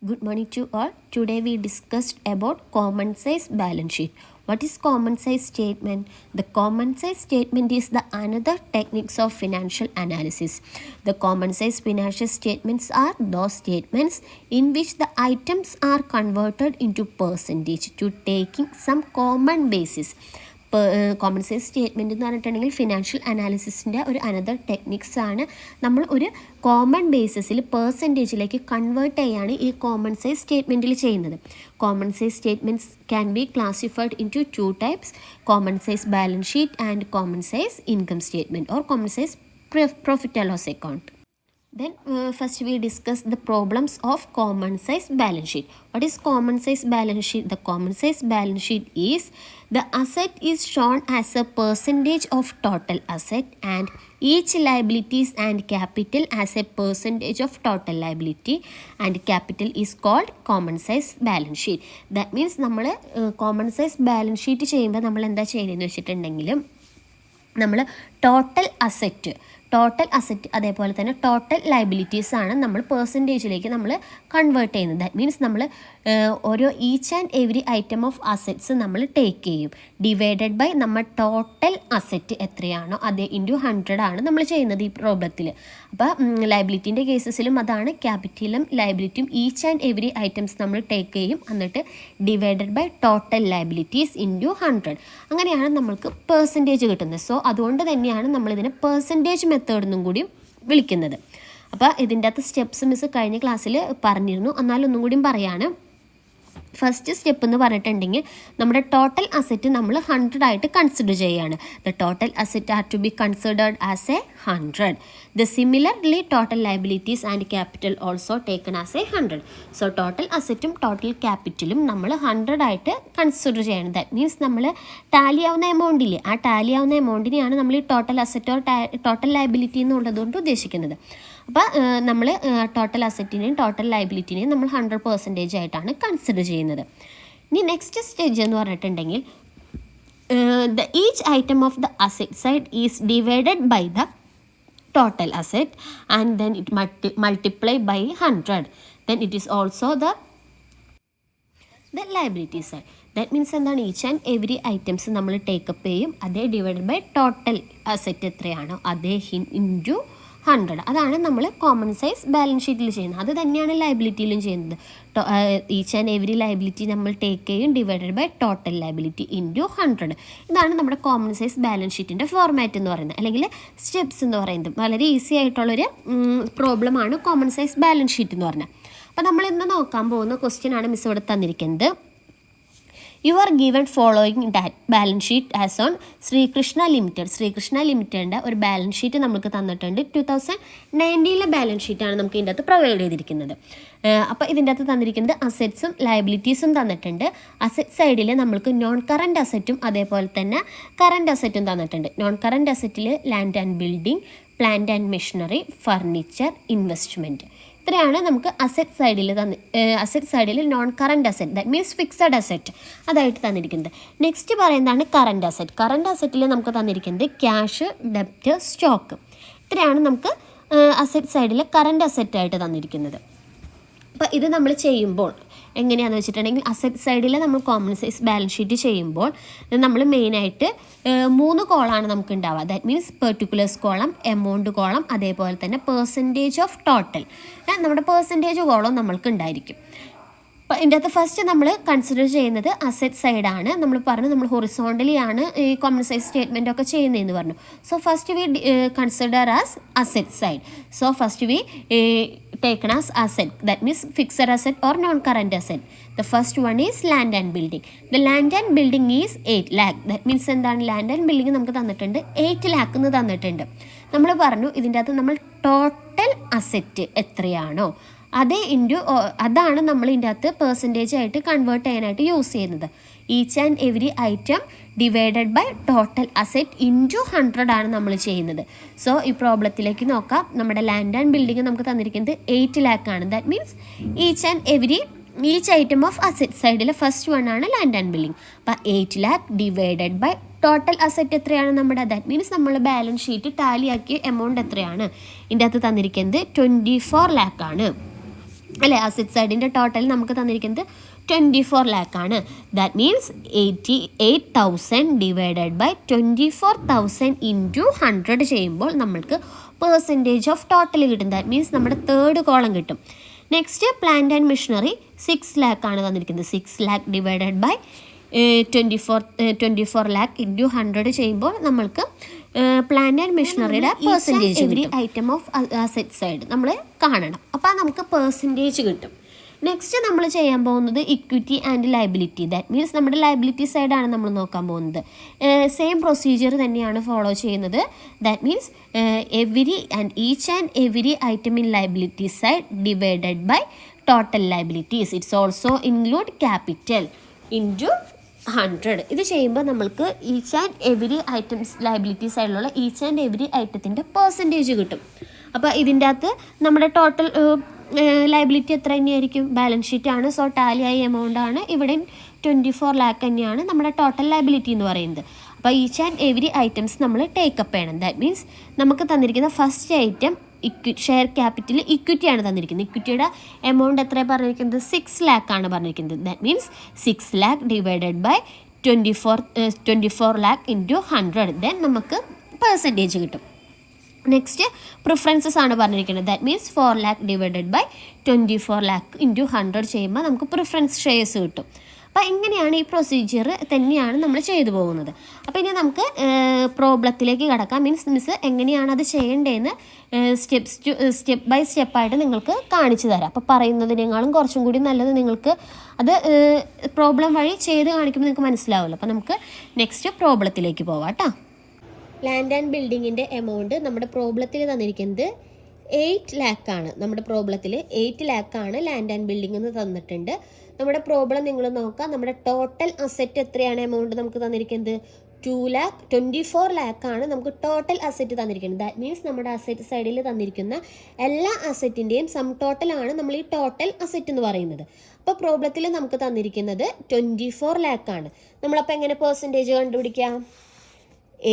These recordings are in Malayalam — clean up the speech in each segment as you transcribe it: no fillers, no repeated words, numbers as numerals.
Good morning to all. Today we discussed about common size balance sheet. What is common size statement? The common size statement is the another techniques of financial analysis. The common size financial statements are those statements in which the items are converted into percentage to taking some common basis. Common size statement എന്ന് പറഞ്ഞിട്ടുണ്ടെങ്കിൽ ഫിനാൻഷ്യൽ അനാലിസിസിൻ്റെ ഒരു അനദർ ടെക്നിക്സ് ആണ്. നമ്മൾ ഒരു കോമൺ ബേസിസിൽ പെർസെൻറ്റേജിലേക്ക് കൺവേർട്ട് ചെയ്യാണ് ഈ കോമൺ സൈസ് സ്റ്റേറ്റ്മെൻറ്റിൽ ചെയ്യുന്നത്. Common size statements can be classified into 2 types: common size balance sheet and common size income statement or common size profit and loss account. Then first we discuss the problems of common size balance sheet. What is common size balance sheet? The common size balance sheet is the asset is shown as a percentage of total asset and each liabilities and capital as a percentage of total liability and capital is called common size balance sheet. That means നമ്മൾ common size balance sheet ചെയ്യുമ്പോൾ നമ്മൾ എന്താ ചെയ്യുന്നതെന്ന് വെച്ചിട്ടുണ്ടെങ്കിൽ നമ്മൾ ടോട്ടൽ അസറ്റ് അതേപോലെ തന്നെ ടോട്ടൽ ലയബിലിറ്റീസ് ആണ് നമ്മൾ പെർസെൻറ്റേജിലേക്ക് നമ്മൾ കൺവേർട്ട് ചെയ്യുന്നത്. ദാറ്റ് മീൻസ് നമ്മൾ ഓരോ each and every item of assets നമ്മൾ ടേക്ക് ചെയ്യും, ഡിവൈഡഡ് ബൈ നമ്മൾ ടോട്ടൽ അസറ്റ് എത്രയാണോ അതേ ഇൻറ്റു 100 ആണ് നമ്മൾ ചെയ്യുന്നത് ഈ പ്രോബ്ലത്തിൽ. അപ്പോൾ ലയബിലിറ്റീൻ്റെ കേസസിലും അതാണ്, ക്യാപിറ്റലും ലയബിലിറ്റിയും ഈച്ച് ആൻഡ് എവറി ഐറ്റംസ് നമ്മൾ ടേക്ക് ചെയ്യും, എന്നിട്ട് divided by total liabilities into 100. അങ്ങനെയാണ് നമ്മൾക്ക് പെർസെൻറ്റേജ് കിട്ടുന്നത്. സോ അതുകൊണ്ട് തന്നെയാണ് നമ്മളിതിനെ പെർസെൻറ്റേജ് മെത്തേഡെന്നും കൂടി വിളിക്കുന്നത്. അപ്പോൾ ഇതിൻ്റെ അകത്ത് സ്റ്റെപ്സ് മിസ് കഴിഞ്ഞ ക്ലാസ്സിൽ പറഞ്ഞിരുന്നു, എന്നാലും ഒന്നും കൂടിയും പറയാണ്. ഫസ്റ്റ് സ്റ്റെപ്പ് എന്ന് പറഞ്ഞിട്ടുണ്ടെങ്കിൽ നമ്മുടെ ടോട്ടൽ അസറ്റ് നമ്മൾ 100 ആയിട്ട് കൺസിഡർ ചെയ്യുകയാണ്. The total asset are to be considered as a 100. The similarly total liabilities and capital also taken as a 100. So total അസറ്റും ടോട്ടൽ ക്യാപിറ്റലും നമ്മൾ 100 ആയിട്ട് കൺസിഡർ ചെയ്യണം. ദാറ്റ് മീൻസ് നമ്മൾ ടാലി ആവുന്ന എമൗണ്ടില്ലേ, ആ ടാലി ആവുന്ന എമൗണ്ടിനെയാണ് നമ്മൾ ഈ ടോട്ടൽ അസറ്റോ ടോട്ടൽ ലയബിലിറ്റി എന്നുള്ളതുകൊണ്ട് ഉദ്ദേശിക്കുന്നത്. അപ്പോൾ നമ്മൾ ടോട്ടൽ അസറ്റിനെയും ടോട്ടൽ ലയബിലിറ്റിനെയും നമ്മൾ 100% ആയിട്ടാണ് കൺസിഡർ ചെയ്യുന്നത്. ഇനി നെക്സ്റ്റ് സ്റ്റേജ് എന്ന് പറഞ്ഞിട്ടുണ്ടെങ്കിൽ each item of the asset side is divided by the total asset and then it multiply by 100. Then it is also the liability side. That means എന്താണ്, ഈച്ച് ആൻഡ് എവറി ഐറ്റംസ് നമ്മൾ ടേക്കപ്പ് ചെയ്യും, അതേ ഡിവൈഡ് ബൈ ടോട്ടൽ അസറ്റ് എത്രയാണോ അതേ ഇൻറ്റു 100. അതാണ് നമ്മൾ കോമൺ സൈസ് ബാലൻസ് ഷീറ്റിൽ ചെയ്യുന്നത്. അത് തന്നെയാണ് ലയബിലിറ്റിയിലും ചെയ്യുന്നത്. ഈച്ച് ആൻഡ് എവറി ലയബിലിറ്റി നമ്മൾ ടേക്ക് ചെയ്യും, divided by total liability into 100. ഇതാണ് നമ്മുടെ കോമൺ സൈസ് ബാലൻസ് ഷീറ്റിൻ്റെ ഫോർമാറ്റ് എന്ന് പറയുന്നത്, അല്ലെങ്കിൽ സ്റ്റെപ്സ് എന്ന് പറയുന്നത്. വളരെ ഈസി ആയിട്ടുള്ളൊരു പ്രോബ്ലമാണ് കോമൺ സൈസ് ബാലൻസ് ഷീറ്റ് എന്ന് പറഞ്ഞാൽ. അപ്പോൾ നമ്മൾ ഇന്ന് നോക്കാൻ പോകുന്ന ക്വസ്റ്റ്യൻ ആണ് മിസ് ഇവിടെ തന്നിരിക്കുന്നത്. You are given following that balance sheet as on Sreekrishna ലിമിറ്റഡിൻ്റെ ഒരു ബാലൻസ് ഷീറ്റ് നമുക്ക് തന്നിട്ടുണ്ട്. 2019 ബാലൻസ് ഷീറ്റാണ് നമുക്ക് ഇതിൻ്റെ അകത്ത് പ്രൊവൈഡ് ചെയ്തിരിക്കുന്നത്. അപ്പോൾ ഇതിൻ്റെ അകത്ത് തന്നിരിക്കുന്നത് അസറ്റ്സും ലയബിലിറ്റീസും തന്നിട്ടുണ്ട്. അസറ്റ് സൈഡിൽ നമ്മൾക്ക് നോൺ കറൻറ്റ് അസറ്റും അതേപോലെ തന്നെ കറൻറ്റ് അസറ്റും തന്നിട്ടുണ്ട്. നോൺ കറൻറ്റ് അസറ്റിൽ land and building, plant and machinery, furniture, investment. ഇത്രയാണ് നമുക്ക് അസറ്റ് സൈഡിൽ non current asset, that means fixed asset അതായിട്ട് തന്നിരിക്കുന്നത്. നെക്സ്റ്റ് പറയുന്നതാണ് കറൻറ്റ് അസറ്റിൽ നമുക്ക് തന്നിരിക്കുന്നത് ക്യാഷ്, ഡെപ്റ്റ്, സ്റ്റോക്ക്. ഇത്രയാണ് നമുക്ക് അസറ്റ് സൈഡിൽ കറൻറ്റ് അസറ്റായിട്ട് തന്നിരിക്കുന്നത്. അപ്പോൾ ഇത് നമ്മൾ ചെയ്യുമ്പോൾ എങ്ങനെയാണെന്ന് വെച്ചിട്ടുണ്ടെങ്കിൽ അസറ്റ് സൈഡിൽ നമ്മൾ കോമൺ സൈസ് ബാലൻസ് ഷീറ്റ് ചെയ്യുമ്പോൾ നമ്മൾ മെയിനായിട്ട് 3 കോളാണ് നമുക്ക് ഉണ്ടാവുക. That means particulars column, amount column, അതേപോലെ തന്നെ പെർസെൻറ്റേജ് ഓഫ് ടോട്ടൽ നമ്മുടെ പെർസെൻറ്റേജ് കോളം നമ്മൾക്ക് ഉണ്ടായിരിക്കും. അപ്പോൾ ഇതിൻ്റെ അകത്ത് ഫസ്റ്റ് നമ്മൾ കൺസിഡർ ചെയ്യുന്നത് അസറ്റ് സൈഡാണ്. നമ്മൾ പറഞ്ഞു നമ്മൾ ഹൊറിസോണ്ടലി ആണ് ഈ കോമൺ സൈസ് സ്റ്റേറ്റ്മെൻ്റ് ഒക്കെ ചെയ്യുന്നതെന്ന് പറഞ്ഞു. So first we consider as asset side. So first we taken as asset, that means fixed asset or non-current asset. The first one is land and building. The land and building is 8 lakh. That means എന്താണ്, ലാൻഡ് ആൻഡ് ബിൽഡിംഗ് നമുക്ക് തന്നിട്ടുണ്ട് 8 lakh എന്ന് തന്നിട്ടുണ്ട്. നമ്മൾ പറഞ്ഞു ഇതിൻ്റെ അകത്ത് നമ്മൾ ടോട്ടൽ അസറ്റ് എത്രയാണോ അതേ അതാണ് നമ്മൾ ഇതിൻ്റെ അകത്ത് പെർസെൻറ്റേജ് ആയിട്ട് കൺവേർട്ട് ചെയ്യാനായിട്ട് യൂസ് ചെയ്യുന്നത്. Each and every item divided by total asset into 100 ആണ് നമ്മൾ ചെയ്യുന്നത്. സോ ഈ പ്രോബ്ലത്തിലേക്ക് നോക്കാം. നമ്മുടെ ലാൻഡ് ആൻഡ് ബിൽഡിംഗ് നമുക്ക് തന്നിരിക്കുന്നത് 8 lakh ആണ്. That means each item of asset സൈഡിൽ ഫസ്റ്റ് വൺ ആണ് ലാൻഡ് ആൻഡ് ബിൽഡിംഗ്. അപ്പോൾ 8 lakh divided by total asset എത്രയാണ് നമ്മുടെ, ദാറ്റ് മീൻസ് നമ്മൾ ബാലൻസ് ഷീറ്റ് ടാലിയാക്കിയ എമൗണ്ട് എത്രയാണ് ഇതിൻ്റെ അകത്ത് തന്നിരിക്കുന്നത് 24 lakh ആണ്. അല്ലേ? അസറ്റ് സൈഡിൻ്റെ ടോട്ടൽ നമുക്ക് തന്നിരിക്കുന്നത് 24 lakh ആണ്. That means 88,000 divided by 24,000 into 100 ചെയ്യുമ്പോൾ നമ്മൾക്ക് പെർസെൻറ്റേജ് ഓഫ് ടോട്ടൽ കിട്ടും. ദാറ്റ് മീൻസ് നമ്മുടെ തേർഡ് കോളം കിട്ടും. Next plant and machinery 6 lakh ആണ് തന്നിരിക്കുന്നത്. 6 lakh divided by 24 lakh into 100 ചെയ്യുമ്പോൾ നമ്മൾക്ക് പ്ലാന്റ് ആൻഡ് മെഷീനറിയുടെ percentage every item of asset side നമ്മൾ കാണണം. അപ്പോൾ നമുക്ക് പെർസെൻറ്റേജ് കിട്ടും. നെക്സ്റ്റ് നമ്മൾ ചെയ്യാൻ പോകുന്നത് equity and liability. That means നമ്മുടെ ലയബിലിറ്റി സൈഡാണ് നമ്മൾ നോക്കാൻ പോകുന്നത്. സെയിം പ്രൊസീജിയർ തന്നെയാണ് ഫോളോ ചെയ്യുന്നത്. That means each and every item in liability side divided by total liabilities. It's also include capital into 100. ഇത് ചെയ്യുമ്പോൾ നമ്മൾക്ക് each and every items liability സൈഡിലുള്ള ഈച്ച് ആൻഡ് എവരി ഐറ്റത്തിൻ്റെ പെർസെൻറ്റേജ് കിട്ടും. അപ്പോൾ ഇതിൻ്റെ അകത്ത് നമ്മുടെ ടോട്ടൽ ലയബിലിറ്റി എത്ര തന്നെയായിരിക്കും? ബാലൻസ് ഷീറ്റാണ്, സോ ടാലി ആയ എമൗണ്ട് ആണ്. ഇവിടെ 24 lakh തന്നെയാണ് നമ്മുടെ ടോട്ടൽ ലയബിലിറ്റി എന്ന് പറയുന്നത്. അപ്പോൾ ഈച്ച് ആൻഡ് എവരി ഐറ്റംസ് നമ്മൾ ടേക്കപ്പ് ചെയ്യണം. ദാറ്റ് മീൻസ് നമുക്ക് തന്നിരിക്കുന്ന ഫസ്റ്റ് ഐറ്റം ഷെയർ ക്യാപിറ്റൽ ഇക്വിറ്റിയാണ് തന്നിരിക്കുന്നത്. ഇക്വിറ്റിയുടെ എമൗണ്ട് എത്രയാണ് പറഞ്ഞിരിക്കുന്നത്? 6 lakh ആണ് പറഞ്ഞിരിക്കുന്നത്. That means 6 lakh divided by 24 lakh into 100. Then നമുക്ക് പെർസെൻറ്റേജ് കിട്ടും. നെക്സ്റ്റ് പ്രിഫറൻസസ് ആണ് പറഞ്ഞിരിക്കുന്നത്. That means 4 lakh divided by 24 lakh into 100 ചെയ്യുമ്പോൾ നമുക്ക് പ്രിഫറൻസ് ഷെയർസ് കിട്ടും. അപ്പോൾ ഇങ്ങനെയാണ് ഈ പ്രൊസീജിയർ തന്നെയാണ് നമ്മൾ ചെയ്തു പോകുന്നത്. അപ്പോൾ ഇനി നമുക്ക് പ്രോബ്ലത്തിലേക്ക് കടക്കാം. മിസ് എങ്ങനെയാണ് അത് ചെയ്യേണ്ടതെന്ന് സ്റ്റെപ്പ് ബൈ സ്റ്റെപ്പായിട്ട് നിങ്ങൾക്ക് കാണിച്ചു തരാം. അപ്പോൾ പറയുന്നതിനേക്കാളും കുറച്ചും കൂടി നല്ലത് നിങ്ങൾക്ക് അത് പ്രോബ്ലം വഴി ചെയ്ത് കാണിക്കുമ്പോൾ നിങ്ങൾക്ക് മനസ്സിലാവുമല്ലോ. അപ്പോൾ നമുക്ക് നെക്സ്റ്റ് പ്രോബ്ലത്തിലേക്ക് പോവാം കേട്ടോ. ലാൻഡ് ആൻഡ് ബിൽഡിങ്ങിൻ്റെ എമൗണ്ട് നമ്മുടെ പ്രോബ്ലത്തിൽ തന്നിരിക്കുന്നത് 8 lakh ആണ്. നമ്മുടെ പ്രോബ്ലത്തിൽ 8 lakh ആണ് ലാൻഡ് ആൻഡ് ബിൽഡിംഗ് എന്ന് തന്നിട്ടുണ്ട്. നമ്മുടെ പ്രോബ്ലം നിങ്ങൾ നോക്കാം. നമ്മുടെ ടോട്ടൽ അസറ്റ് എത്രയാണ് എമൗണ്ട് നമുക്ക് തന്നിരിക്കുന്നത്? 24 lakh ആണ് നമുക്ക് ടോട്ടൽ അസറ്റ് തന്നിരിക്കുന്നത്. ദാറ്റ് മീൻസ് നമ്മുടെ അസറ്റ് സൈഡിൽ തന്നിരിക്കുന്ന എല്ലാ അസറ്റിൻ്റെയും സം ടോട്ടലാണ് നമ്മൾ ഈ ടോട്ടൽ അസറ്റ് എന്ന് പറയുന്നത്. അപ്പോൾ പ്രോബ്ലത്തിൽ നമുക്ക് തന്നിരിക്കുന്നത് 24 lakh ആണ്. നമ്മളപ്പോൾ എങ്ങനെ പെർസെൻറ്റേജ് കണ്ടുപിടിക്കാം?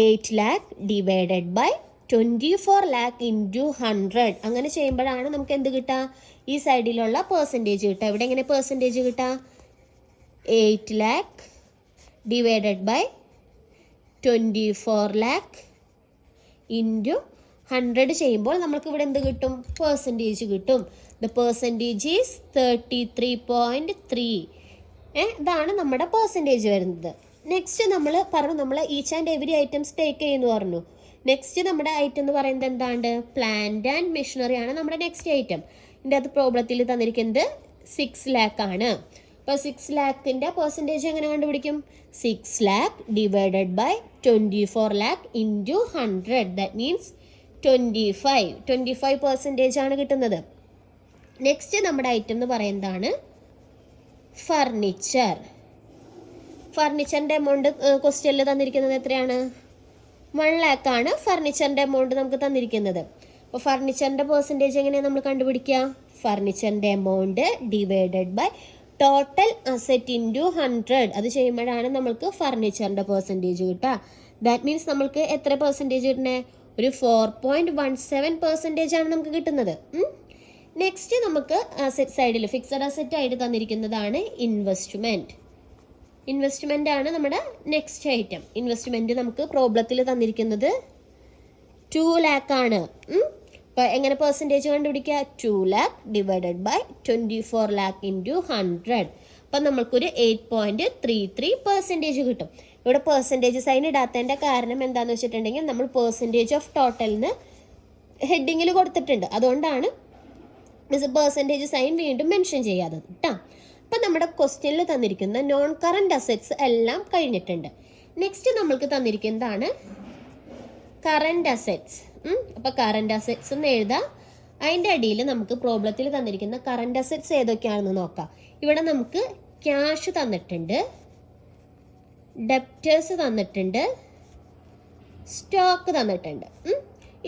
8 lakh divided by 24 lakh into 100. അങ്ങനെ ചെയ്യുമ്പോഴാണ് നമുക്ക് എന്ത് കിട്ടുക? ഈ സൈഡിലുള്ള പെർസെൻറ്റേജ് കിട്ടുക. ഇവിടെ എങ്ങനെ പെർസെൻറ്റേജ് കിട്ടുക? 8 lakh divided by 24 lakh into 100 ചെയ്യുമ്പോൾ നമുക്ക് ഇവിടെ എന്ത് കിട്ടും? പെർസെൻറ്റേജ് കിട്ടും. The percentage is 33.3. ഇതാണ് നമ്മുടെ പെർസെൻറ്റേജ് വരുന്നത്. നെക്സ്റ്റ് നമ്മൾ each and every items take ചെയ്യുന്നു പറഞ്ഞു. നെക്സ്റ്റ് നമ്മുടെ ഐറ്റം എന്ന് പറയുന്നത് എന്താണ്? പ്ലാന്റ് ആൻഡ് മെഷീനറി ആണ് നമ്മുടെ നെക്സ്റ്റ് ഐറ്റം. ഇതിൻ്റെ അത് പ്രോബ്ലത്തിൽ തന്നിരിക്കുന്നത് 6 lakh ആണ്. അപ്പോൾ 6 lakhൻ്റെ പെർസെൻറ്റേജ് എങ്ങനെ കണ്ടുപിടിക്കും? 6 lakh divided by 24 lakh into 100. That means 25% ആണ് കിട്ടുന്നത്. നെക്സ്റ്റ് നമ്മുടെ ഐറ്റം എന്ന് പറയുന്നതാണ് ഫർണിച്ചർ. ഫർണിച്ചറിൻ്റെ എമൗണ്ട് ക്വസ്റ്റ്യനിൽ തന്നിരിക്കുന്നത് എത്രയാണ്? 1 lakh ആണ് ഫർണിച്ചറിൻ്റെ എമൗണ്ട് നമുക്ക് തന്നിരിക്കുന്നത്. അപ്പോൾ ഫർണിച്ചറിൻ്റെ പെർസെൻറ്റേജ് എങ്ങനെയാണ് നമ്മൾ കണ്ടുപിടിക്കുക? ഫർണിച്ചറിൻ്റെ amount divided by total asset into 100. അത് ചെയ്യുമ്പോഴാണ് നമ്മൾക്ക് ഫർണിച്ചറിൻ്റെ പെർസെൻറ്റേജ് കിട്ടുക. ദാറ്റ് മീൻസ് നമ്മൾക്ക് എത്ര പെർസെൻറ്റേജ് കിട്ടണേ? ഒരു 4.17% ആണ് നമുക്ക് കിട്ടുന്നത്. നെക്സ്റ്റ് നമുക്ക് അസറ്റ് സൈഡിൽ ഫിക്സഡ് അസറ്റ് ആയിട്ട് തന്നിരിക്കുന്നതാണ് ഇൻവെസ്റ്റ്മെൻ്റ് ആണ് നമ്മുടെ നെക്സ്റ്റ് ഐറ്റം. ഇൻവെസ്റ്റ്മെൻറ്റ് നമുക്ക് പ്രോബ്ലത്തിൽ തന്നിരിക്കുന്നത് 2 lakh ആണ്. അപ്പോൾ എങ്ങനെ പെർസെൻറ്റേജ് കണ്ടുപിടിക്കുക? 2 lakh divided by 24 lakh into 100. അപ്പം നമ്മൾക്കൊരു 8.33% കിട്ടും. ഇവിടെ പെർസെൻറ്റേജ് സൈൻ ഇടാത്തതിൻ്റെ കാരണം എന്താണെന്ന് വെച്ചിട്ടുണ്ടെങ്കിൽ നമ്മൾ പെർസെൻറ്റേജ് ഓഫ് ടോട്ടലിന് ഹെഡിങ്ങിൽ കൊടുത്തിട്ടുണ്ട്. അതുകൊണ്ടാണ് പെർസെൻറ്റേജ് സൈൻ വീണ്ടും മെൻഷൻ ചെയ്യാത്തത് കേട്ടോ. അപ്പം നമ്മുടെ ക്വസ്റ്റ്യനിൽ തന്നിരിക്കുന്ന നോൺ കറണ്ട് അസറ്റ്സ് എല്ലാം കഴിഞ്ഞിട്ടുണ്ട്. നെക്സ്റ്റ് നമ്മൾക്ക് തന്നിരിക്കുന്നതാണ് കറണ്ട് അസറ്റ്സ്. അപ്പോൾ കറണ്ട് അസറ്റ്സ് എന്ന് എഴുതാം. അതിൻ്റെ അടിയിൽ നമുക്ക് പ്രോബ്ലത്തിൽ തന്നിരിക്കുന്ന കറണ്ട് അസറ്റ്സ് ഏതൊക്കെയാണെന്ന് നോക്കാം. ഇവിടെ നമുക്ക് ക്യാഷ് തന്നിട്ടുണ്ട്, ഡെപ്റ്റേഴ്സ് തന്നിട്ടുണ്ട്, സ്റ്റോക്ക് തന്നിട്ടുണ്ട്.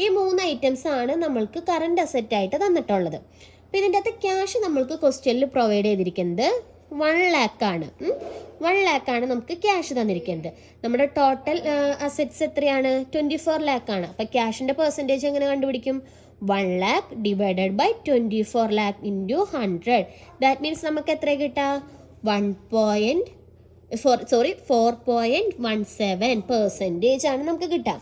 ഈ 3 ഐറ്റംസ് ആണ് നമ്മൾക്ക് കറണ്ട് അസറ്റ് ആയിട്ട് തന്നിട്ടുള്ളത്. അപ്പോൾ ഇതിൻ്റെ അകത്ത് ക്യാഷ് നമ്മൾക്ക് ക്വസ്റ്റ്യനിൽ പ്രൊവൈഡ് ചെയ്തിരിക്കുന്നത് 1 lakh ആണ്. 1 lakh ആണ് നമുക്ക് ക്യാഷ് തന്നിരിക്കുന്നത്. നമ്മുടെ ടോട്ടൽ അസറ്റ്സ് എത്രയാണ്? 24 lakh ആണ്. അപ്പോൾ ക്യാഷിൻ്റെ പെർസെൻറ്റേജ് എങ്ങനെ കണ്ടുപിടിക്കും? 1 lakh divided by 24 lakh into 100. That means നമുക്ക് എത്ര കിട്ടുക? 4.17% ആണ് നമുക്ക് കിട്ടുക.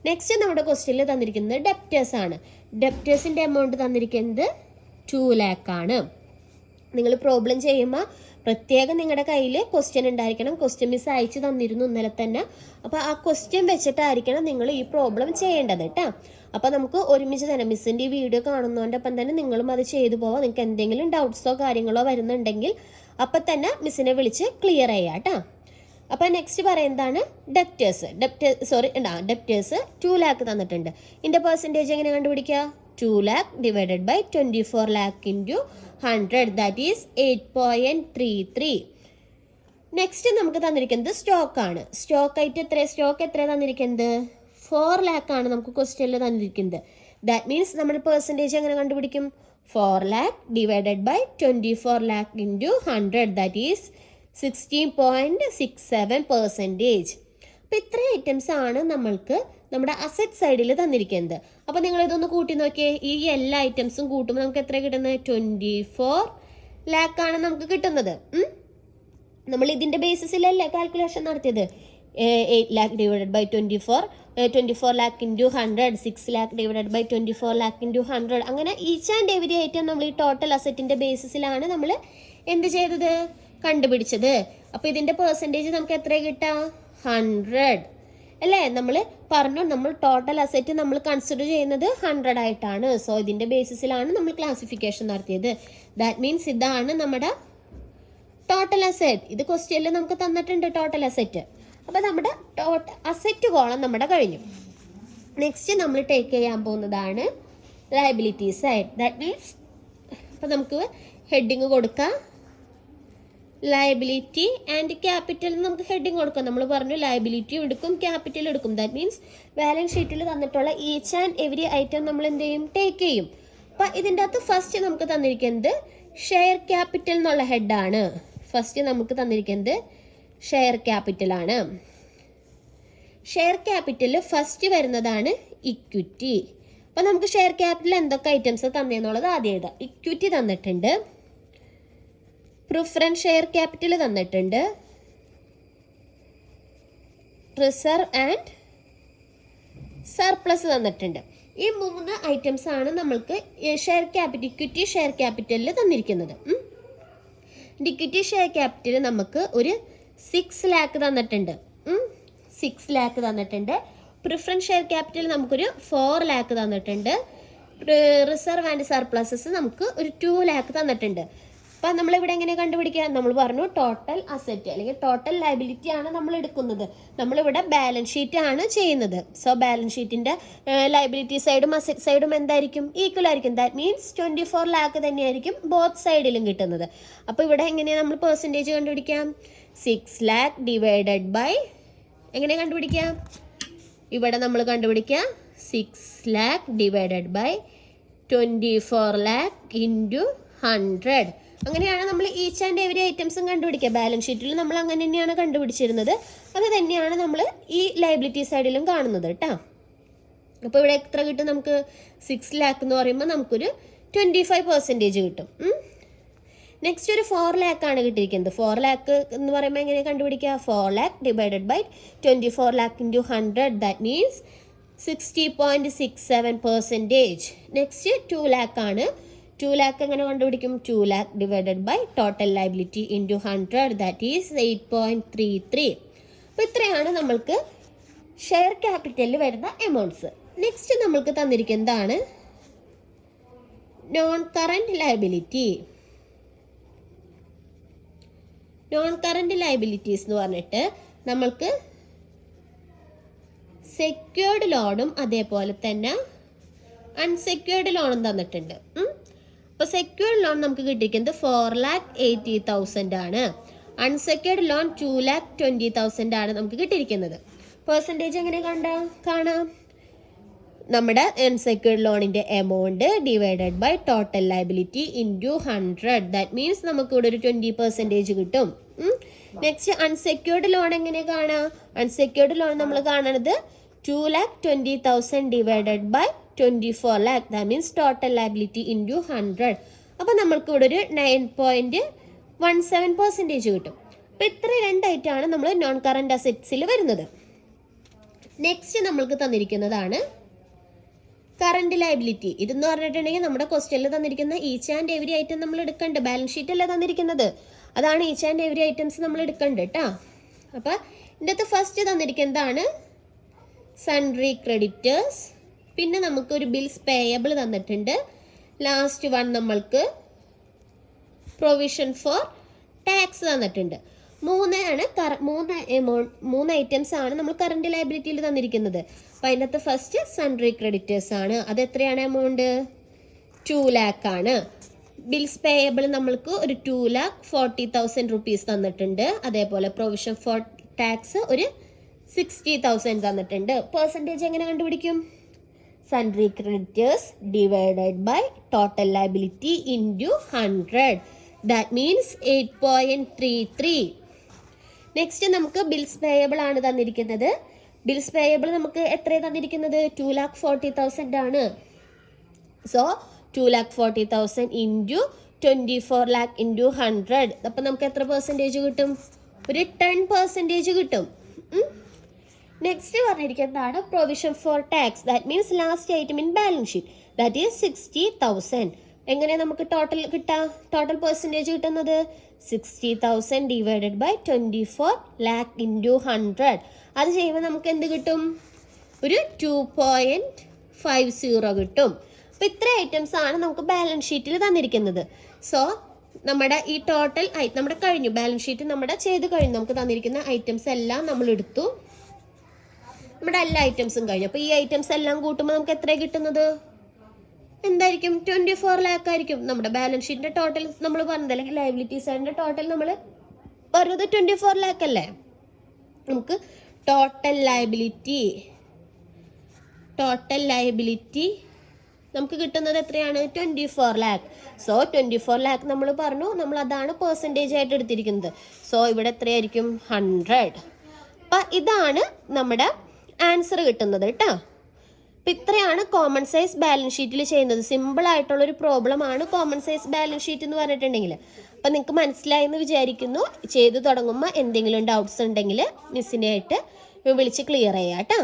നെക്സ്റ്റ് നമ്മുടെ ക്വസ്റ്റ്യനിൽ തന്നിരിക്കുന്നത് ഡെപ്റ്റേഴ്സ് ആണ്. ഡെപ്റ്റേഴ്സിൻ്റെ എമൗണ്ട് തന്നിരിക്കുന്നത് 2 lakh ആണ്. നിങ്ങൾ പ്രോബ്ലം ചെയ്യുമ്പോൾ പ്രത്യേകം നിങ്ങളുടെ കയ്യിൽ ക്വസ്റ്റ്യൻ ഉണ്ടായിരിക്കണം. ക്വസ്റ്റ്യൻ മിസ് അയച്ചു തന്നിരുന്നു ഇന്നലെ തന്നെ. അപ്പോൾ ആ ക്വസ്റ്റ്യൻ വെച്ചിട്ടായിരിക്കണം നിങ്ങൾ ഈ പ്രോബ്ലം ചെയ്യേണ്ടത് കേട്ടോ. അപ്പോൾ നമുക്ക് ഒരുമിച്ച് തന്നെ മിസ്സിൻ്റെ ഈ വീഡിയോ കാണുന്നതുകൊണ്ടൊപ്പം തന്നെ നിങ്ങളും അത് ചെയ്തു പോവാം. നിങ്ങൾക്ക് എന്തെങ്കിലും ഡൗട്ട്സോ കാര്യങ്ങളോ വരുന്നുണ്ടെങ്കിൽ അപ്പം തന്നെ മിസ്സിനെ വിളിച്ച് ക്ലിയർ ചെയ്യാം കേട്ടോ. അപ്പോൾ നെക്സ്റ്റ് പറയുന്നതാണ് ഡെപ്റ്റേഴ്സ്. ഡെപ്റ്റേഴ്സ് 2 lakh തന്നിട്ടുണ്ട്. ഇതിൻ്റെ പെർസെൻറ്റേജ് എങ്ങനെ കണ്ടുപിടിക്കുക? 2 lakh divided by 24 lakh into 100, that is 8.33. Next നമുക്ക് തന്നിരിക്കുന്നത് സ്റ്റോക്കാണ്. സ്റ്റോക്ക് എത്ര തന്നിരിക്കുന്നത്? 4 lakh ആണ് നമുക്ക് ക്വസ്റ്റ്യനിൽ തന്നിരിക്കുന്നത്. ദാറ്റ് മീൻസ് നമ്മൾ പെർസെൻറ്റേജ് എങ്ങനെ കണ്ടുപിടിക്കും? 4 lakh divided by 24 lakh into 100, that is 16.67%. അപ്പോൾ ഇത്ര ഐറ്റംസ് ആണ് നമ്മൾക്ക് നമ്മുടെ അസറ്റ് സൈഡിൽ തന്നിരിക്കുന്നത്. അപ്പോൾ നിങ്ങൾ ഇതൊന്ന് കൂട്ടി നോക്കിയേ. ഈ എല്ലാ ഐറ്റംസും കൂട്ടുമ്പോൾ നമുക്ക് എത്ര കിട്ടുന്നത്? 24 lakh ആണ് നമുക്ക് കിട്ടുന്നത്. നമ്മൾ ഇതിൻ്റെ ബേസിസിലല്ലേ കാൽക്കുലേഷൻ നടത്തിയത്? 8 lakh divided by 24 lakh into 100, 6 lakh divided by 24 lakh into 100. അങ്ങനെ ഈച്ച് ആൻഡ് എവരി ഐറ്റം നമ്മൾ ഈ ടോട്ടൽ അസറ്റിൻ്റെ ബേസിസിലാണ് നമ്മൾ എന്ത് ചെയ്തത്? കണ്ടുപിടിച്ചത്. അപ്പോൾ ഇതിൻ്റെ പെർസെൻറ്റേജ് നമുക്ക് എത്ര കിട്ടാം? 100 അല്ലേ? നമ്മൾ പറഞ്ഞു നമ്മൾ ടോട്ടൽ അസറ്റ് നമ്മൾ കൺസിഡർ ചെയ്യുന്നത് 100 ആയിട്ടാണ്. സോ ഇതിൻ്റെ ബേസിസിലാണ് നമ്മൾ ക്ലാസിഫിക്കേഷൻ നടത്തിയത്. ദാറ്റ് മീൻസ് ഇതാണ് നമ്മുടെ ടോട്ടൽ അസറ്റ്. ഇത് ക്വസ്റ്റ്യനിൽ നമുക്ക് തന്നിട്ടുണ്ട് ടോട്ടൽ അസറ്റ്. അപ്പോൾ നമ്മുടെ അസറ്റ് കോളം നമ്മുടെ കഴിഞ്ഞു. നെക്സ്റ്റ് നമ്മൾ ടേക്ക് ചെയ്യാൻ പോകുന്നതാണ് ലയബിലിറ്റി സൈഡ്. ദാറ്റ് മീൻസ് അപ്പോൾ നമുക്ക് ഹെഡിങ് കൊടുക്കാം. ലയബിലിറ്റി ആൻഡ് ക്യാപിറ്റൽ നമുക്ക് ഹെഡിങ് കൊടുക്കാം. നമ്മൾ പറഞ്ഞു ലയബിലിറ്റി എടുക്കും, ക്യാപിറ്റൽ എടുക്കും. ദാറ്റ് മീൻസ് ബാലൻസ് ഷീറ്റിൽ തന്നിട്ടുള്ള ഈച്ച് ആൻഡ് എവരി ഐറ്റം നമ്മൾ എന്ത് ചെയ്യും? ടേക്ക് ചെയ്യും. അപ്പം ഇതിൻ്റെ അകത്ത് ഫസ്റ്റ് നമുക്ക് തന്നിരിക്കുന്നത് ഷെയർ ക്യാപിറ്റൽ എന്നുള്ള ഹെഡാണ്. ഫസ്റ്റ് നമുക്ക് തന്നിരിക്കുന്നത് ഷെയർ ക്യാപിറ്റലാണ്. ഷെയർ ക്യാപിറ്റൽ ഫസ്റ്റ് വരുന്നതാണ് ഇക്വിറ്റി. അപ്പം നമുക്ക് ഷെയർ ക്യാപിറ്റൽ എന്തൊക്കെ ഐറ്റംസ് തന്നെയെന്നുള്ളത് ആദ്യം എഴുതാം. ഇക്വിറ്റി തന്നിട്ടുണ്ട്, പ്രിഫറൻസ് ഷെയർ ക്യാപിറ്റൽ തന്നിട്ടുണ്ട്, റിസർവ് ആൻഡ് സർപ്ലസ് തന്നിട്ടുണ്ട്. ഈ 3 ഐറ്റംസ് ആണ് നമ്മൾക്ക് ഷെയർ ക്യാപിറ്റൽ ഇക്വിറ്റി ഷെയർ ക്യാപിറ്റലിൽ തന്നിരിക്കുന്നത്. ഇക്വിറ്റി ഷെയർ ക്യാപിറ്റൽ നമുക്ക് ഒരു 6 lakh തന്നിട്ടുണ്ട്. 6 lakh തന്നിട്ടുണ്ട്. പ്രിഫറൻസ് ഷെയർ ക്യാപിറ്റൽ നമുക്കൊരു 4 lakh തന്നിട്ടുണ്ട്. റിസർവ് ആൻഡ് സർപ്ലസസ് നമുക്ക് ഒരു 2 lakh തന്നിട്ടുണ്ട്. അപ്പം നമ്മളിവിടെ എങ്ങനെ കണ്ടുപിടിക്കുക? നമ്മൾ പറഞ്ഞു ടോട്ടൽ അസറ്റ് അല്ലെങ്കിൽ ടോട്ടൽ ലയബിലിറ്റി ആണ് നമ്മൾ എടുക്കുന്നത്. നമ്മളിവിടെ ബാലൻസ് ഷീറ്റ് ആണ് ചെയ്യുന്നത്. സോ ബാലൻസ് ഷീറ്റിൻ്റെ ലയബിലിറ്റി സൈഡും അസറ്റ് സൈഡും എന്തായിരിക്കും? ഈക്വൽ ആയിരിക്കും. ദാറ്റ് മീൻസ് 24 lakh തന്നെയായിരിക്കും ബോത്ത് സൈഡിലും കിട്ടുന്നത്. അപ്പോൾ ഇവിടെ എങ്ങനെയാണ് നമ്മൾ പെർസെൻറ്റേജ് കണ്ടുപിടിക്കാം? 6 lakh ഡിവൈഡഡ് ബൈ എങ്ങനെ കണ്ടുപിടിക്കാം? ഇവിടെ നമ്മൾ കണ്ടുപിടിക്കുക 6 lakh divided by 24 lakh into 100. അങ്ങനെയാണ് നമ്മൾ ഈച്ച് ആൻഡ് എവരി ഐറ്റംസും കണ്ടുപിടിക്കുക. ബാലൻസ് ഷീറ്റിൽ നമ്മൾ അങ്ങനെ തന്നെയാണ് കണ്ടുപിടിച്ചിരുന്നത്. അത് തന്നെയാണ് നമ്മൾ ഈ ലയബിലിറ്റി സൈഡിലും കാണുന്നത് കേട്ടോ. അപ്പോൾ ഇവിടെ എത്ര കിട്ടും നമുക്ക്? 6 lakh എന്ന് പറയുമ്പോൾ നമുക്കൊരു 25% കിട്ടും. നെക്സ്റ്റ് ഒരു 4 lakh ആണ് കിട്ടിയിരിക്കുന്നത്. 4 lakh എന്ന് പറയുമ്പോൾ എങ്ങനെ കണ്ടുപിടിക്കുക? 4 lakh divided by 24 lakh into 100, that means 60.67%. Next 2 lakh ആണ്. 2 lakh എങ്ങനെ കണ്ടുപിടിക്കും? 2 lakh divided by total liability into 100, that is 8.33. അപ്പോൾ ഇത്രയാണ് നമ്മൾക്ക് ഷെയർ ക്യാപിറ്റലിൽ വരുന്ന എമൗണ്ട്സ്. നെക്സ്റ്റ് നമ്മൾക്ക് തന്നിരിക്കുന്നതാണ് non current liability. Non current liabilities എന്ന് പറഞ്ഞിട്ട് നമ്മൾക്ക് സെക്യൂർഡ് ലോണും അതേപോലെ തന്നെ അൺസെക്യൂർഡ് ലോണും തന്നിട്ടുണ്ട്. അപ്പോൾ സെക്യൂർഡ് ലോൺ നമുക്ക് കിട്ടിയിരിക്കുന്നത് 4,80,000 ആണ്. അൺസെക്യൂർഡ് ലോൺ 2,20,000 ആണ് നമുക്ക് കിട്ടിയിരിക്കുന്നത്. പെർസെൻറ്റേജ് എങ്ങനെ കാണാം? നമ്മുടെ അൺസെക്യൂർഡ് ലോണിൻ്റെ amount divided by total liability into 100. That means നമുക്ക് ഇവിടെ ഒരു 20% കിട്ടും. നെക്സ്റ്റ് അൺസെക്യൂർഡ് ലോൺ എങ്ങനെ കാണാം? അൺസെക്യൂർഡ് ലോൺ നമ്മൾ കാണുന്നത് 2,20,000 divided by 24 lakh. That means total liability into 100. അപ്പോൾ നമ്മൾക്ക് ഇവിടെ ഒരു 9.17% കിട്ടും. അപ്പോൾ ഇത്ര രണ്ടായിട്ടാണ് നമ്മൾ നോൺ കറണ്ട് അസറ്റ്സിൽ വരുന്നത്. നെക്സ്റ്റ് നമ്മൾക്ക് തന്നിരിക്കുന്നതാണ് കറണ്ട് ലയബിലിറ്റി. ഇതെന്ന് പറഞ്ഞിട്ടുണ്ടെങ്കിൽ നമ്മുടെ ക്വസ്റ്റ്യനിൽ തന്നിരിക്കുന്ന ഈച്ച് ആൻഡ് എവരി ഐറ്റം നമ്മൾ എടുക്കണ്ട്. ബാലൻസ് ഷീറ്റ് അല്ലേ തന്നിരിക്കുന്നത്, അതാണ് ഈച്ച് ആൻഡ് എവരി ഐറ്റംസ് നമ്മൾ എടുക്കണ്ട് കേട്ടോ. അപ്പോൾ ഇതിൻ്റെ അകത്ത് ഫസ്റ്റ് തന്നിരിക്കുന്നതാണ് സൺട്രി ക്രെഡിറ്റേഴ്സ്, പിന്നെ നമുക്കൊരു ബിൽസ് പേയബിൾ തന്നിട്ടുണ്ട്. ലാസ്റ്റ് വൺ നമ്മൾക്ക് പ്രൊവിഷൻ ഫോർ ടാക്സ് തന്നിട്ടുണ്ട്. മൂന്ന് ഐറ്റംസ് ആണ് നമ്മൾ കറണ്ട് ലയബിലിറ്റിയിൽ തന്നിരിക്കുന്നത്. അപ്പം അതിൻ്റെ അകത്ത് ഫസ്റ്റ് സൺട്രി ക്രെഡിറ്റേഴ്സ് ആണ്. അത് എത്രയാണ് എമൗണ്ട്? 2 lakh ആണ്. ബിൽസ് പേയബിൾ നമ്മൾക്ക് ഒരു 2,40,000 rupees തന്നിട്ടുണ്ട്. അതേപോലെ പ്രൊവിഷൻ ഫോർ ടാക്സ് ഒരു 60,000 തന്നിട്ടുണ്ട്. പെർസെൻറ്റേജ് എങ്ങനെ കണ്ടുപിടിക്കും? Sundry creditors divided by total liability into 100. That means 8.33. Next നമുക്ക് ബിൽസ് പേയബിൾ ആണ് തന്നിരിക്കുന്നത്. ബിൽസ് പേയബിൾ നമുക്ക് എത്രയാണ് തന്നിരിക്കുന്നത്? 2,40,000 ആണ്. So 2,40,000 into 24 lakh into 100. അപ്പം നമുക്ക് എത്ര പെർസെൻറ്റേജ് കിട്ടും? ഒരു 10% കിട്ടും. നെക്സ്റ്റ് പറഞ്ഞിരിക്കുന്നതാണ് provision for tax. That means last item in balance sheet. That is 60,000. എങ്ങനെ നമുക്ക് ടോട്ടൽ പെർസെൻറ്റേജ് കിട്ടുന്നത്? 60,000 ഡിവൈഡഡ് ബൈ 24 lakh ഇൻറ്റു 100. അത് ചെയ്യുമ്പോൾ നമുക്ക് എന്ത് കിട്ടും? ഒരു 2.50 കിട്ടും. അപ്പോൾ ഇത്ര ഐറ്റംസ് ആണ് നമുക്ക് ബാലൻസ് ഷീറ്റിൽ തന്നിരിക്കുന്നത്. സോ നമ്മുടെ ഈ ടോട്ടൽ നമ്മുടെ കഴിഞ്ഞു, ബാലൻസ് ഷീറ്റ് നമ്മുടെ ചെയ്ത് കഴിഞ്ഞു. നമുക്ക് തന്നിരിക്കുന്ന ഐറ്റംസ് എല്ലാം നമ്മൾ എടുത്തു, നമ്മുടെ എല്ലാ ഐറ്റംസും കഴിഞ്ഞു. അപ്പോൾ ഈ ഐറ്റംസ് എല്ലാം കൂട്ടുമ്പോൾ നമുക്ക് എത്രയാണ് കിട്ടുന്നത്? എന്തായിരിക്കും? 24 lakh ആയിരിക്കും. നമ്മുടെ ബാലൻസ് ഷീറ്റിൻ്റെ ടോട്ടൽ നമ്മൾ പറഞ്ഞത്, അല്ലെങ്കിൽ ലയബിലിറ്റി സൈഡിൻ്റെ ടോട്ടൽ നമ്മൾ പറഞ്ഞത് 24 lakh അല്ലേ. നമുക്ക് ടോട്ടൽ ലയബിലിറ്റി നമുക്ക് കിട്ടുന്നത് എത്രയാണ്? 24 lakh. സോ 24 lakh നമ്മൾ പറഞ്ഞു, നമ്മൾ അതാണ് പെർസെൻറ്റേജ് ആയിട്ട് എടുത്തിരിക്കുന്നത്. സോ ഇവിടെ എത്രയായിരിക്കും? 100. അപ്പം ഇതാണ് നമ്മുടെ ആൻസർ കിട്ടുന്നത് കേട്ടോ. അപ്പം ഇത്രയാണ് കോമൺ സൈസ് ബാലൻസ് ഷീറ്റിൽ ചെയ്യുന്നത്. സിമ്പിൾ ആയിട്ടുള്ളൊരു പ്രോബ്ലം ആണ് കോമൺ സൈസ് ബാലൻസ് ഷീറ്റ് എന്ന് പറഞ്ഞിട്ടുണ്ടെങ്കിൽ. അപ്പം നിങ്ങൾക്ക് മനസ്സിലായി എന്ന് വിചാരിക്കുന്നു. ചെയ്തു തുടങ്ങുമ്പോൾ എന്തെങ്കിലും ഡൗട്ട്സ് ഉണ്ടെങ്കിൽ മിസ്സിനെ ആയിട്ട് വിളിച്ച് ക്ലിയർ ചെയ്യാം കേട്ടോ.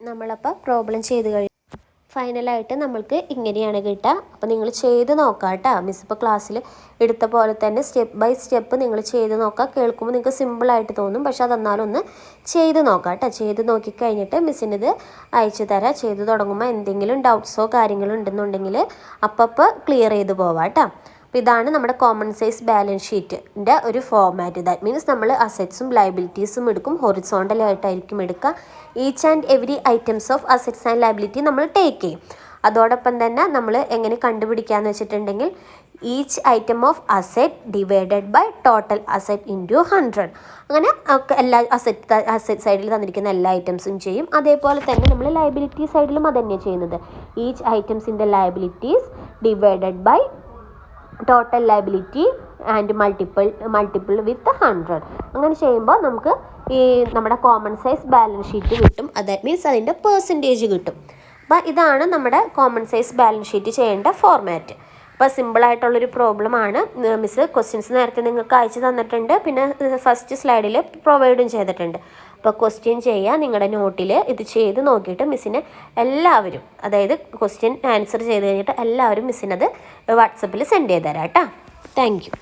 നമ്മളപ്പോൾ പ്രോബ്ലം ചെയ്ത് കഴിഞ്ഞു. ഫൈനലായിട്ട് നമ്മൾക്ക് ഇങ്ങനെയാണ് കിട്ടുക. അപ്പോൾ നിങ്ങൾ ചെയ്ത് നോക്കാം കേട്ടോ. മിസ് ഇപ്പോൾ ക്ലാസ്സിൽ എടുത്ത പോലെ തന്നെ സ്റ്റെപ്പ് ബൈ സ്റ്റെപ്പ് നിങ്ങൾ ചെയ്ത് നോക്കുക. കേൾക്കുമ്പോൾ നിങ്ങൾക്ക് സിമ്പിളായിട്ട് തോന്നും, പക്ഷെ അതെന്നാലും ഒന്ന് ചെയ്ത് നോക്കാം കേട്ടോ. ചെയ്ത് നോക്കിക്കഴിഞ്ഞിട്ട് മിസ്സിനിത് അയച്ചു തരാം. ചെയ്ത് തുടങ്ങുമ്പോൾ എന്തെങ്കിലും ഡൗട്ട്സോ കാര്യങ്ങളോ ഉണ്ടെന്നുണ്ടെങ്കിൽ അപ്പോൾ ക്ലിയർ ചെയ്ത് പോവാം കേട്ടോ. അപ്പോൾ ഇതാണ് നമ്മുടെ കോമൺ സൈസ് ബാലൻസ് ഷീറ്റിൻ്റെ ഒരു ഫോർമാറ്റ്. ദാറ്റ് മീൻസ് നമ്മൾ അസറ്റ്സും ലയബിലിറ്റീസും എടുക്കും, ഹൊറിസോണ്ടലായിട്ടായിരിക്കും എടുക്കുക. Each and every items of assets and liability നമ്മൾ ടേക്ക് ചെയ്യും. അതോടൊപ്പം തന്നെ നമ്മൾ എങ്ങനെ കണ്ടുപിടിക്കാമെന്ന് വെച്ചിട്ടുണ്ടെങ്കിൽ each item of asset divided by total asset into 100. അങ്ങനെ എല്ലാ അസെറ്റ് സൈഡിൽ തന്നിരിക്കുന്ന എല്ലാ ഐറ്റംസും ചെയ്യും. അതേപോലെ തന്നെ നമ്മൾ ലയബിലിറ്റി സൈഡിലും അത് തന്നെയാണ് ചെയ്യുന്നത്. ഈച്ച് ഐറ്റംസിൻ്റെ liabilities divided by total liability and multiple with 100. അങ്ങനെ ചെയ്യുമ്പോൾ നമുക്ക് ഈ നമ്മുടെ കോമൺ സൈസ് ബാലൻസ് ഷീറ്റ് കിട്ടും. ദാറ്റ് മീൻസ് അതിൻ്റെ പെർസെൻറ്റേജ് കിട്ടും. അപ്പോൾ ഇതാണ് നമ്മുടെ കോമൺ സൈസ് ബാലൻസ് ഷീറ്റ് ചെയ്യേണ്ട ഫോർമാറ്റ്. അപ്പോൾ സിമ്പിളായിട്ടുള്ളൊരു പ്രോബ്ലമാണ്. മിസ് ക്വസ്റ്റ്യൻസ് നേരത്തെ നിങ്ങൾക്ക് അയച്ചു തന്നിട്ടുണ്ട്, പിന്നെ ഫസ്റ്റ് സ്ലൈഡിൽ പ്രൊവൈഡും ചെയ്തിട്ടുണ്ട്. അപ്പോൾ ക്വസ്റ്റ്യൻ ചെയ്യുക, നിങ്ങളുടെ നോട്ടിൽ ഇത് ചെയ്ത് നോക്കിയിട്ട് മിസ്സിനെ എല്ലാവരും, അതായത് ക്വസ്റ്റ്യൻ ആൻസർ ചെയ്ത് കഴിഞ്ഞിട്ട് എല്ലാവരും മിസ്സിനത് വാട്സപ്പിൽ സെൻഡ് ചെയ്ത് തരാം കേട്ടോ. Thank you.